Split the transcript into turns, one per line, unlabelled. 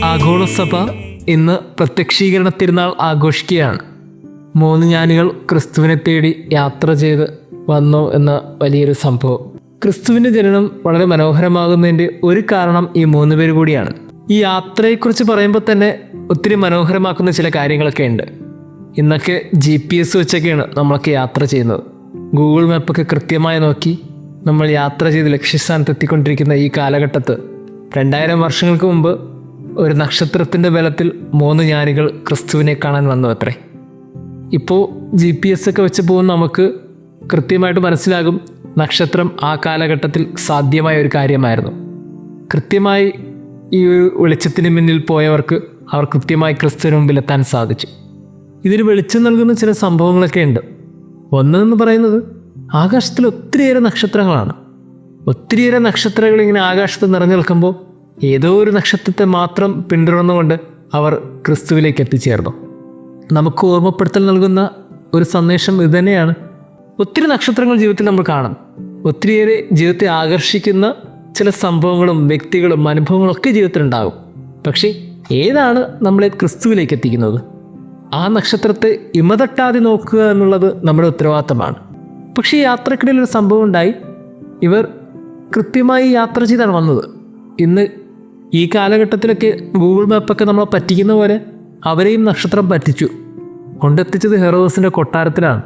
ആഗോളസഭ ഇന്ന് പ്രത്യക്ഷീകരണ തിരുനാൾ ആഘോഷിക്കുകയാണ്. 3 ജ്ഞാനികൾ ക്രിസ്തുവിനെ തേടി യാത്ര ചെയ്ത് വന്നു എന്ന വലിയൊരു സംഭവം. ക്രിസ്തുവിൻ്റെ ജനനം വളരെ മനോഹരമാകുന്നതിൻ്റെ ഒരു കാരണം ഈ 3 പേര് കൂടിയാണ്. ഈ യാത്രയെക്കുറിച്ച് പറയുമ്പോൾ തന്നെ ഒത്തിരി മനോഹരമാക്കുന്ന ചില കാര്യങ്ങളൊക്കെ ഉണ്ട്. ഇന്നൊക്കെ GPS വെച്ചൊക്കെയാണ് നമ്മളൊക്കെ യാത്ര ചെയ്യുന്നത്. ഗൂഗിൾ മാപ്പൊക്കെ കൃത്യമായി നോക്കി നമ്മൾ യാത്ര ചെയ്ത് ലക്ഷ്യസ്ഥാനത്ത് എത്തിക്കൊണ്ടിരിക്കുന്ന ഈ കാലഘട്ടത്ത് 2000 വർഷങ്ങൾക്ക് മുമ്പ് ഒരു നക്ഷത്രത്തിൻ്റെ ബലത്തിൽ 3 ജ്ഞാനികൾ ക്രിസ്തുവിനെ കാണാൻ വന്നു അത്രേ. ഇപ്പോൾ GPS ഒക്കെ വെച്ച് പോകുന്ന നമുക്ക് കൃത്യമായിട്ട് മനസ്സിലാകും നക്ഷത്രം ആ കാലഘട്ടത്തിൽ സാധ്യമായ ഒരു കാര്യമായിരുന്നു. കൃത്യമായി ഈ ഒരു വെളിച്ചത്തിന് മുന്നിൽ പോയവർക്ക് അവർ കൃത്യമായി ക്രിസ്തുവിന് മുമ്പിൽ എത്താൻ സാധിച്ചു. ഇതിന് വെളിച്ചം നൽകുന്ന ചില സംഭവങ്ങളൊക്കെ ഉണ്ട്. ഒന്നെന്ന് പറയുന്നത് ആകാശത്തിൽ ഒത്തിരിയേറെ നക്ഷത്രങ്ങളാണ്. ഒത്തിരിയേറെ നക്ഷത്രങ്ങൾ ഇങ്ങനെ ആകാശത്ത് നിറഞ്ഞു നിൽക്കുമ്പോൾ ഏതോ ഒരു നക്ഷത്രത്തെ മാത്രം പിന്തുടർന്നുകൊണ്ട് അവർ ക്രിസ്തുവിലേക്ക് എത്തിച്ചേർന്നു. നമുക്ക് ഓർമ്മപ്പെടുത്തൽ നൽകുന്ന ഒരു സന്ദേശം ഇതുതന്നെയാണ്. ഒത്തിരി നക്ഷത്രങ്ങൾ ജീവിതത്തിൽ നമ്മൾ കാണും. ഒത്തിരിയേറെ ജീവിതത്തെ ആകർഷിക്കുന്ന ചില സംഭവങ്ങളും വ്യക്തികളും അനുഭവങ്ങളൊക്കെ ജീവിതത്തിലുണ്ടാകും. പക്ഷേ ഏതാണ് നമ്മളെ ക്രിസ്തുവിലേക്ക് എത്തിക്കുന്നത്? ആ നക്ഷത്രത്തെ ഇമതട്ടാതെ നോക്കുക എന്നുള്ളത് നമ്മുടെ ഉത്തരവാദിത്തമാണ്. പക്ഷേ ഈ യാത്രക്കിടയിൽ ഒരു സംഭവം ഉണ്ടായി. ഇവർ കൃത്യമായി യാത്ര ചെയ്താണ് വന്നത്. ഇന്ന് ഈ കാലഘട്ടത്തിലൊക്കെ ഗൂഗിൾ മാപ്പൊക്കെ നമ്മളെ പറ്റിക്കുന്ന പോലെ അവരെയും നക്ഷത്രം പറ്റിച്ചു. കൊണ്ടെത്തിച്ചത് ഹെറോദോസിൻ്റെ കൊട്ടാരത്തിലാണ്.